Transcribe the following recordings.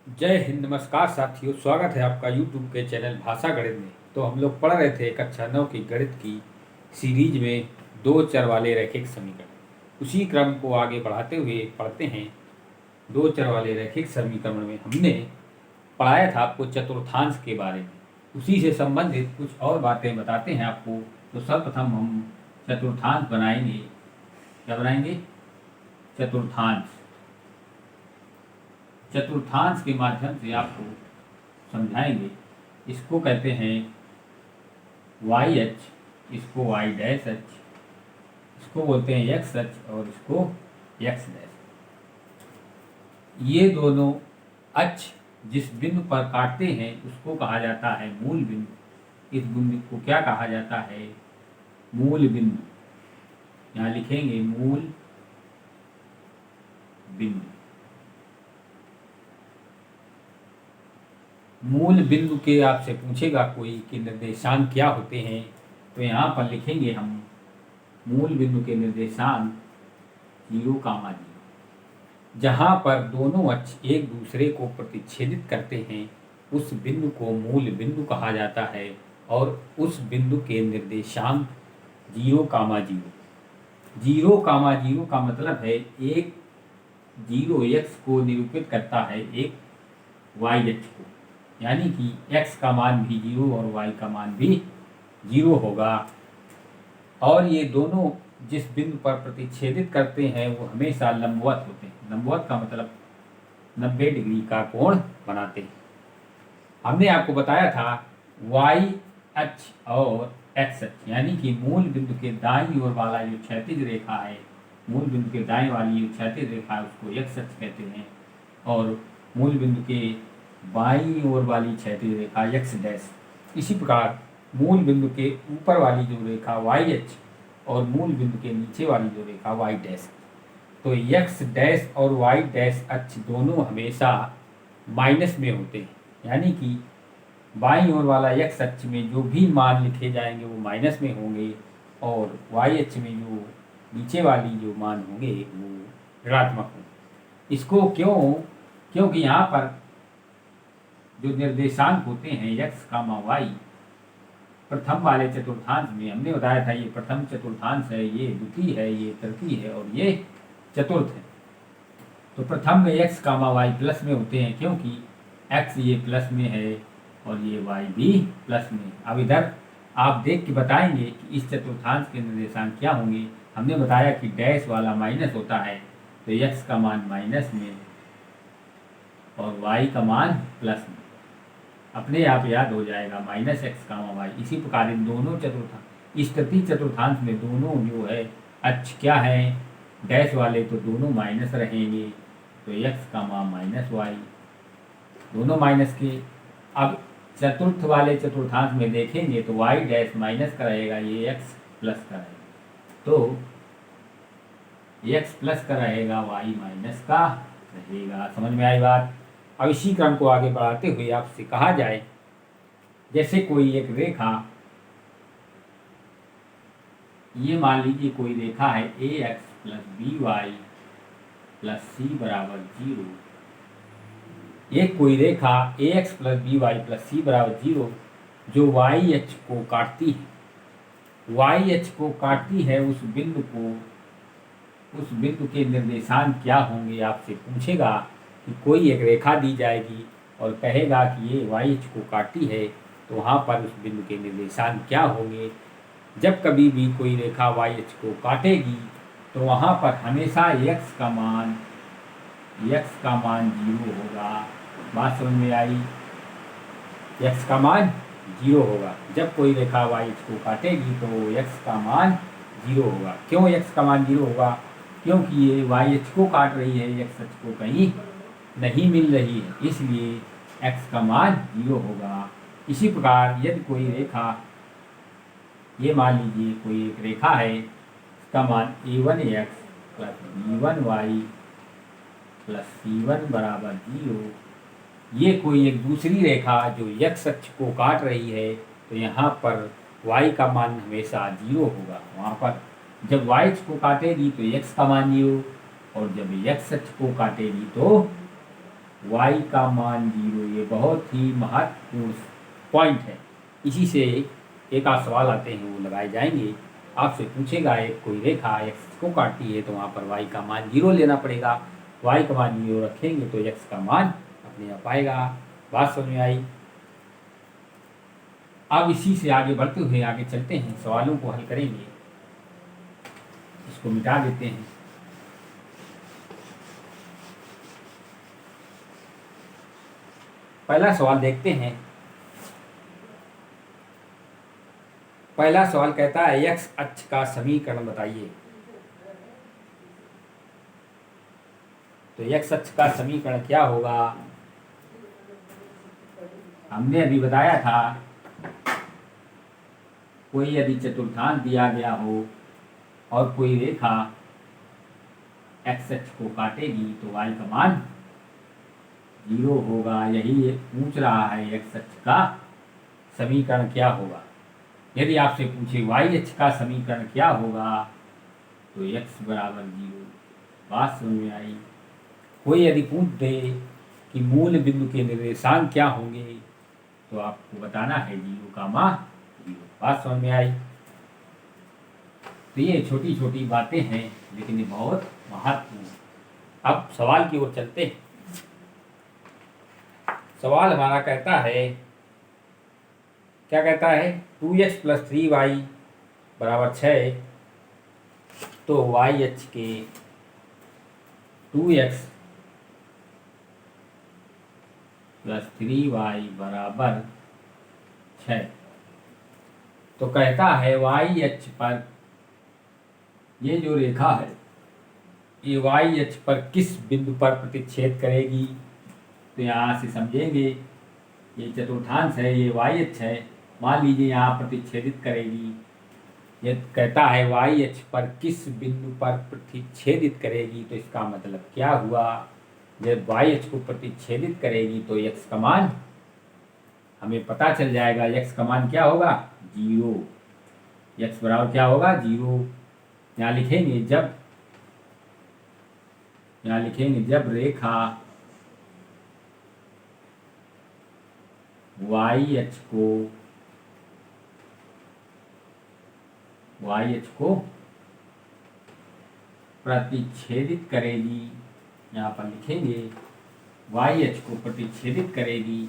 जय हिंद। नमस्कार साथियों, स्वागत है आपका यूट्यूब के चैनल भाषा गणित में। तो हम लोग पढ़ रहे थे कक्षा 9 की गणित की सीरीज में दो चर वाले रैखिक समीकरण। उसी क्रम को आगे बढ़ाते हुए पढ़ते हैं। दो चर वाले रैखिक समीकरण में हमने पढ़ाया था आपको चतुर्थांश के बारे में। उसी से संबंधित कुछ और बातें बताते हैं आपको। तो सर्वप्रथम हम चतुर्थांश बनाएंगे। क्या बनाएंगे? चतुर्थांश। चतुर्थांश के माध्यम से आपको समझाएंगे। इसको कहते हैं वाई एच, इसको वाई डैश एच, इसको बोलते हैं एक्स एच और इसको एक्स डैश। ये दोनों अक्ष जिस बिंदु पर काटते हैं उसको कहा जाता है मूल बिंदु। इस बिंदु को क्या कहा जाता है? मूल बिंदु। यहाँ लिखेंगे मूल बिंदु। मूल बिंदु के आपसे पूछेगा कोई कि निर्देशांक क्या होते हैं, तो यहाँ पर लिखेंगे हम मूल बिंदु के निर्देशांक 0, 0। जहाँ पर दोनों अक्ष एक दूसरे को प्रतिच्छेदित करते हैं उस बिंदु को मूल बिंदु कहा जाता है और उस बिंदु के निर्देशांक 0, 0। 0, 0 का मतलब है एक 0 x को निरूपित करता है एक y h को, यानी कि x का मान भी 0 और y का मान भी 0 होगा। और ये दोनों जिस बिंदु पर प्रतिच्छेदित करते हैं वो हमेशा लंबवत होते हैं। लंबवत का मतलब 90 डिग्री का कोण बनाते हैं। हमने आपको बताया था y अक्ष और x अक्ष, यानी कि मूल बिंदु के दाईं ओर वाला जो क्षैतिज रेखा है, मूल बिंदु के दाएं वाली जो क्षैतिज रेखा है उसको x अक्ष कहते हैं और मूल बिंदु के बाईं ओर वाली क्षैतिज रेखा x डैश। इसी प्रकार मूल बिंदु के ऊपर वाली जो रेखा y अक्ष और मूल बिंदु के नीचे वाली जो रेखा y डैश। तो x डैश और y डैश अक्ष दोनों हमेशा माइनस में होते हैं, यानी कि बाईं ओर वाला x अक्ष में जो भी मान लिखे जाएंगे वो माइनस में होंगे और y अक्ष में जो नीचे वाली जो मान होंगे वो ऋणात्मक होंगे। इसको क्योंकि यहाँ पर जो निर्देशांक होते हैं x, y प्रथम वाले चतुर्थांश में हमने बताया था ये प्रथम चतुर्थांश है, ये द्वितीय है, ये तृतीय है और ये चतुर्थ है। तो प्रथम में x, y प्लस में होते हैं क्योंकि x ये प्लस में है और ये y भी प्लस में। अब इधर आप देख के बताएंगे कि इस चतुर्थांश के निर्देशांक क्या होंगे। हमने बताया कि डैश वाला माइनस होता है तो x का मान माइनस में और y का मान प्लस में, अपने आप याद हो जाएगा माइनस x, y। इसी प्रकार इन दोनों इस तृतीय चतुर्थांश में दोनों जो है अक्ष क्या है डैश वाले, तो दोनों माइनस रहेंगे तो x का मान माइनस y, दोनों माइनस के। अब चतुर्थ वाले चतुर्थांश में देखेंगे तो y डैश माइनस का रहेगा, ये x प्लस का रहेगा, तो x प्लस का रहेगा, y माइनस का रहेगा। समझ में आई बात? अब इसी क्रम को आगे बढ़ाते हुए आपसे कहा जाए, जैसे कोई एक रेखा, ये मान लीजिए कोई रेखा है ax plus by plus c बराबर 0। एक कोई रेखा ax plus by plus c बराबर 0 जो y अक्ष को काटती है, y अक्ष को काटती है, उस बिंदु के निर्देशांक क्या होंगे आपसे पूछेगा कि कोई एक रेखा दी जाएगी और कहेगा कि ये y अक्ष को काटती है, तो वहाँ पर उस बिंदु के निर्देशांक क्या होंगे। जब कभी भी कोई रेखा y अक्ष को काटेगी तो वहाँ पर हमेशा x का मान 0 होगा। बात समझ में आई? x का मान 0 होगा। जब कोई रेखा y अक्ष को काटेगी तो x का मान 0 होगा। क्यों x का मान 0 होगा? क्योंकि ये y अक्ष को काट रही है, x अक्ष को कहीं नहीं मिल रही है, इसलिए x का मान 0 होगा। इसी प्रकार यदि कोई रेखा, ये मान लीजिए कोई एक रेखा है, इसका मान a1x plus b1y plus c1 बराबर 0, ये कोई एक दूसरी रेखा जो x अक्ष को काट रही है, तो यहाँ पर y का मान हमेशा 0 होगा। वहाँ पर जब y अक्ष को काटेगी तो x का मान 0 और जब x अक्ष को काटेगी तो y का मान 0। ये बहुत ही महत्वपूर्ण पॉइंट है। इसी से एक आध सवाल आते हैं वो लगाए जाएंगे। आपसे पूछेगा एक कोई रेखा x को काटती है तो वहाँ पर y का मान 0 लेना पड़ेगा। y का मान 0 रखेंगे तो x का मान अपने आप आएगा। बात समझ में आई? अब इसी से आगे बढ़ते हुए आगे चलते हैं, सवालों को हल करेंगे। इसको मिटा देते हैं। पहला सवाल देखते हैं। पहला सवाल कहता है x अक्ष का समीकरण बताइए। तो x अक्ष का समीकरण क्या होगा? हमने अभी बताया था, कोई यदि चतुर्थांश दिया गया हो और कोई रेखा x अक्ष को काटेगी तो y का मान 0 होगा। यही पूछ रहा है x अक्ष का समीकरण क्या होगा। यदि आपसे पूछे y अक्ष का समीकरण क्या होगा तो x बराबर 0। बात समझ में आई? कोई यदि पूछ दे कि मूल बिंदु के निर्देशांक क्या होंगे तो आपको बताना है 0 का मान 0। बात समझ में आई? तो ये छोटी छोटी बातें हैं लेकिन ये बहुत महत्वपूर्ण। अब सवाल की ओर चलते हैं। सवाल हमारा कहता है, क्या कहता है? 2x + 3y बराबर 6। तो y अक्ष के 2x + 3y बराबर 6। तो कहता है y अक्ष पर ये जो रेखा है ये y अक्ष पर किस बिंदु पर प्रतिच्छेद करेगी। तो यहाँ से समझेंगे, ये चतुर्थांश है, ये y अक्ष है, मान लीजिए यहाँ प्रतिच्छेदित करेगी। ये कहता है y अक्ष पर किस बिंदु पर प्रतिच्छेदित करेगी। तो इसका मतलब क्या हुआ? जब y अक्ष को प्रतिच्छेदित करेगी तो x का मान हमें पता चल जाएगा। x का मान क्या होगा? 0। x बराबर क्या होगा? 0। यहाँ लिखेंगे जब रेखा y अक्ष को प्रतिच्छेदित करेगी। यहाँ पर लिखेंगे y अक्ष को प्रतिच्छेदित करेगी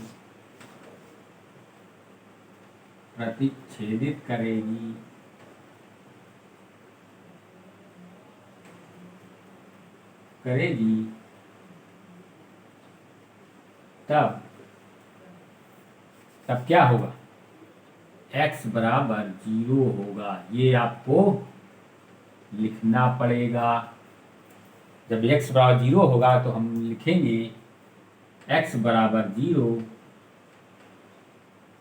तब क्या होगा? x बराबर 0 होगा। ये आपको लिखना पड़ेगा। जब x बराबर 0 होगा तो हम लिखेंगे x बराबर 0।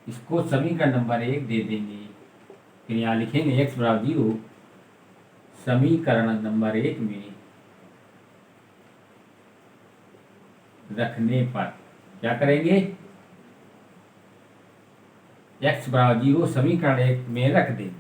इसको समीकरण नंबर 1 दे देंगे। फिर यहाँ लिखेंगे x बराबर 0 समीकरण नंबर 1 में रखने पर क्या करेंगे? x बराबर 0 समीकरण 1 में रख देंगे।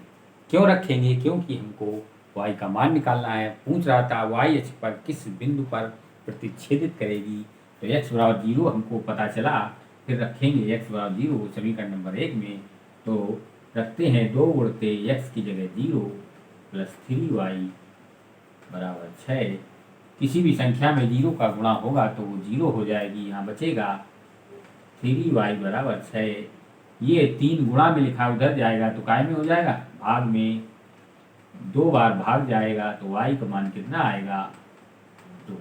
क्यों रखेंगे? क्योंकि हमको y का मान निकालना है। पूछ रहा था y अक्ष पर किस बिंदु पर प्रतिच्छेदित करेगी। तो x बराबर 0 हमको पता चला। फिर रखेंगे x बराबर 0 समीकरण नंबर 1 में। तो रखते हैं 2 गुणते x की जगह 0 + 3y बराबर 6। किसी भी संख्या में 0 का गुणा होगा तो वो 0 हो जाएगी। यहाँ बचेगा 3y बराबर 6। ये 3 गुणा में लिखा उधर जाएगा तो काय में हो जाएगा? भाग में। 2 बार भाग जाएगा तो y का मान कितना आएगा? 2।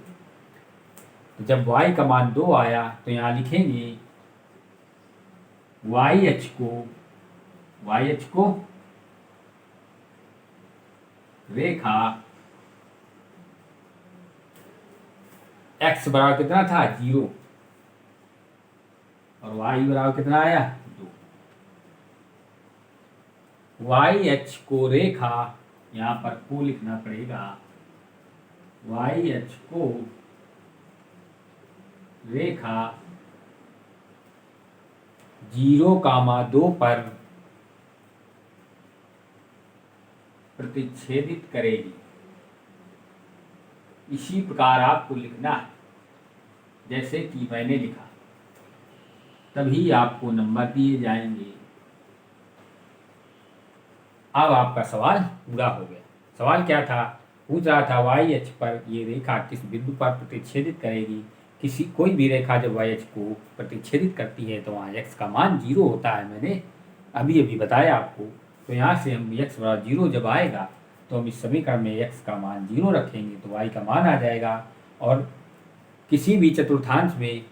तो जब y का मान 2 आया तो यहाँ लिखेंगे y अक्ष को रेखा x बराबर कितना था? 0 और y बराबर कितना आया? 2। y अक्ष को रेखा, यहाँ पर को लिखना पड़ेगा, y अक्ष को रेखा 0,2 पर प्रतिच्छेदित करेगी। इसी प्रकार आपको लिखना है। जैसे कि मैंने लिखा, तभी आपको नंबर दिए जाएंगे। अब आपका सवाल पूरा हो गया। सवाल क्या था? पूछ रहा था वाई अक्ष पर ये रेखा किस बिंदु पर प्रतिच्छेदित करेगी। कोई भी रेखा जब वाई अक्ष को प्रतिच्छेदित करती है तो वहाँ x का मान 0 होता है। मैंने अभी अभी बताया आपको। तो यहाँ से हम x बराबर 0 जब आएगा तो हम इस समीकरण में x का मान 0 रखेंगे तो y का मान आ जाएगा। और किसी भी चतुर्थांश में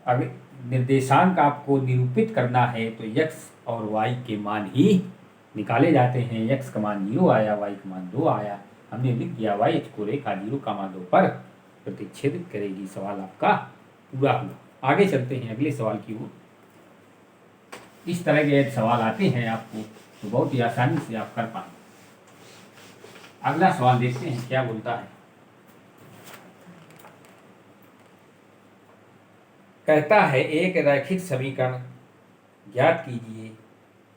अगर निर्देशांक आपको निरूपित करना है तो x और y के मान ही निकाले जाते हैं। x का मान 0 आया, y का मान 2 आया। हमने लिख दिया y अक्ष को रेखा 0,2 पर प्रतिच्छेदित करेगी। सवाल आपका पूरा हुआ। आगे चलते हैं अगले सवाल की ओर। इस तरह के सवाल आते हैं आपको तो बहुत ही आसानी से आप कर पाएंगे। अगला सवाल देखते हैं क्या बोलता है। कहता है एक रैखिक समीकरण ज्ञात कीजिए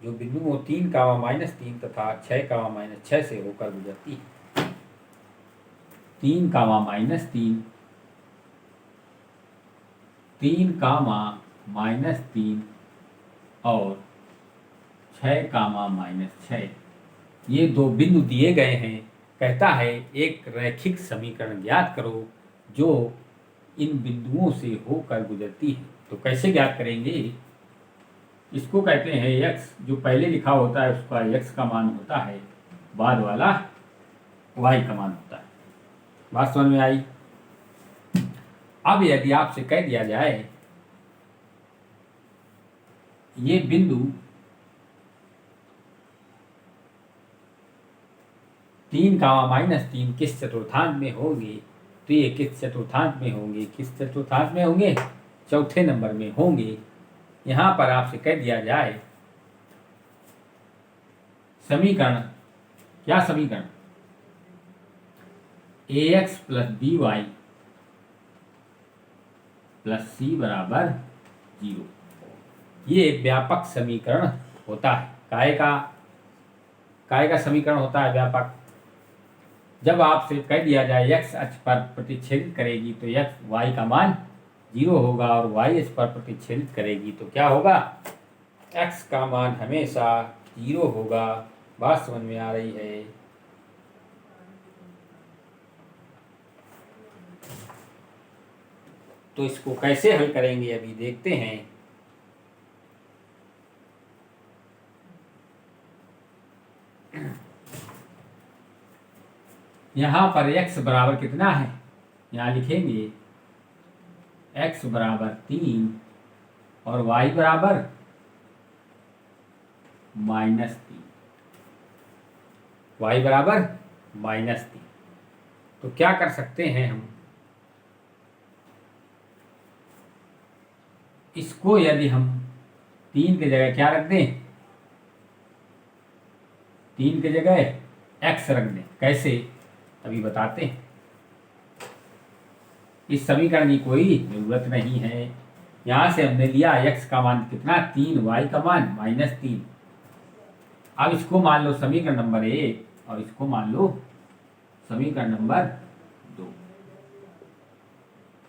जो बिंदुओं 3, -3 तथा 6, -6 से होकर गुजरती है। 3, -3, 3, -3 और 6, -6 ये दो बिंदु दिए गए हैं। कहता है एक रैखिक समीकरण ज्ञात करो जो इन बिंदुओं से होकर गुजरती है। तो कैसे ज्ञात करेंगे? इसको कहते हैं x, जो पहले लिखा होता है उसका x का मान होता है, बाद वाला y का मान होता है। बात समझ में आई? अब यदि आपसे कह दिया जाए ये बिंदु 3, -3 किस चतुर्थांश में होंगे, तो ये किस चतुर्थांश में होंगे? किस चतुर्थांश में होंगे? चौथे नंबर में होंगे। यहाँ पर आपसे कह दिया जाए समीकरण, क्या समीकरण? ax + by + c = 0। ये एक व्यापक समीकरण होता है। काय का समीकरण होता है व्यापक। जब आपसे कह दिया जाए x अक्ष पर प्रतिच्छेदित करेगी तो x y का मान 0 होगा और y अक्ष पर प्रतिच्छेदित करेगी तो क्या होगा? x का मान हमेशा 0 होगा। बात समझ में आ रही है? तो इसको कैसे हल करेंगे अभी देखते हैं। यहाँ पर x बराबर कितना है? यहाँ लिखेंगे x बराबर 3 और y बराबर -3। y बराबर -3। तो क्या कर सकते हैं हम? इसको यदि हम 3 की जगह क्या रख दें? 3 की जगह x रख दें। कैसे? अभी बताते हैं। इस समीकरण की कोई जरूरत नहीं है। यहाँ से हमने लिया x का मान कितना? 3, y का मान -3। अब इसको मान लो समीकरण नंबर 1 और इसको मान लो समीकरण नंबर 2।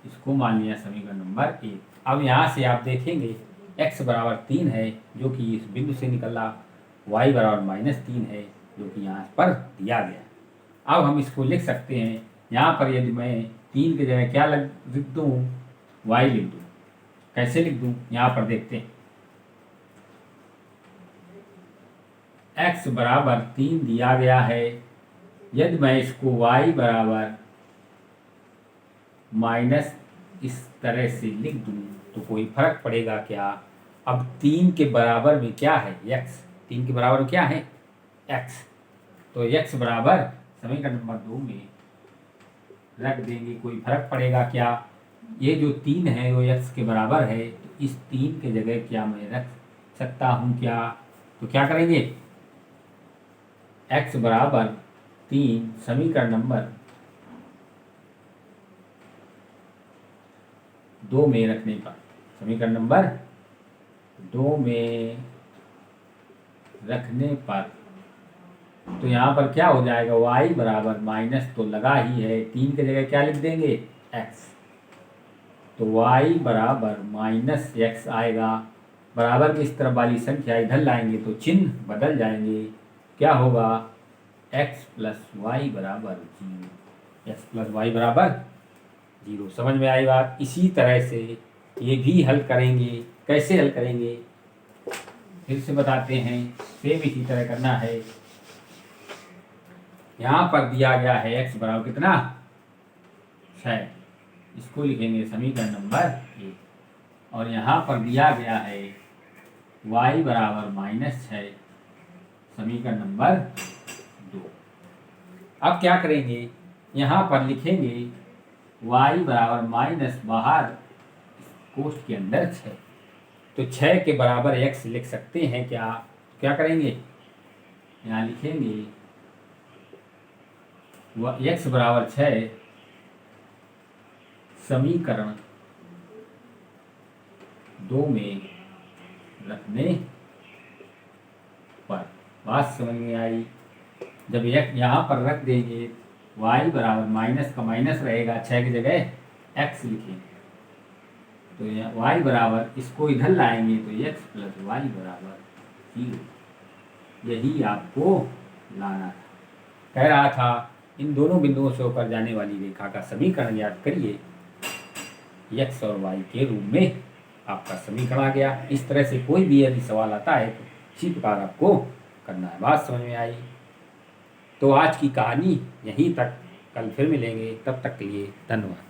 इसको मान लिया समीकरण नंबर 1। अब यहाँ से आप देखेंगे x बराबर 3 है जो कि इस बिंदु से निकला, y बराबर -3 है जो कि यहाँ पर दिया गया। अब हम इसको लिख सकते हैं। यहाँ पर यदि मैं 3 की जगह क्या लिख दूँ? y लिख दूँ। कैसे लिख दूँ? यहाँ पर देखते हैं। x बराबर 3 दिया गया है। यदि मैं इसको y बराबर माइनस इस तरह से लिख दूँ तो कोई फर्क पड़ेगा क्या? अब 3 के बराबर में क्या है? x। 3 के बराबर में क्या है? x। तो x बराबर समीकरण नंबर 2 में रख देंगे। कोई फर्क पड़ेगा क्या? ये जो 3 है वो x के बराबर है, तो इस 3 के जगह क्या मैं रख सकता हूँ क्या? तो क्या करेंगे? x बराबर 3 समीकरण नंबर 2 में रखने पर, समीकरण नंबर 2 में रखने पर तो यहाँ पर क्या हो जाएगा? y बराबर माइनस तो लगा ही है, 3 की जगह क्या लिख देंगे? x। तो y बराबर माइनस एक्स आएगा। बराबर की इस तरफ वाली संख्या इधर लाएंगे तो चिन्ह बदल जाएंगे। क्या होगा? x प्लस वाई बराबर 0। एक्स प्लस वाई बराबर 0। समझ में आई बात? इसी तरह से ये भी हल करेंगे। कैसे हल करेंगे फिर से बताते हैं। सेम इसी तरह करना है। यहाँ पर दिया गया है x बराबर कितना? 6। इसको लिखेंगे समीकरण नंबर 1। और यहाँ पर दिया गया है y बराबर -6, समीकरण नंबर 2। अब क्या करेंगे? यहाँ पर लिखेंगे y बराबर माइनस, बाहर कोष्ठ के अंदर 6, तो 6 के बराबर x लिख सकते हैं क्या? क्या करेंगे? यहाँ लिखेंगे x बराबर 6 समीकरण 2 में रखने पर। बात समझ में आई? जब यहाँ पर रख देंगे y बराबर माइनस का माइनस रहेगा, 6 की जगह x लिखेंगे तो y बराबर, इसको इधर लाएंगे तो x प्लस वाई बराबर 0। यही आपको लाना था। कह रहा था इन दोनों बिंदुओं से होकर जाने वाली रेखा का समीकरण याद करिए। x और y के रूप में आपका समीकरण आ गया। इस तरह से कोई भी यदि सवाल आता है तो इसी प्रकार आपको करना है। बात समझ में आई? तो आज की कहानी यहीं तक। कल फिर मिलेंगे। तब तक के लिए धन्यवाद।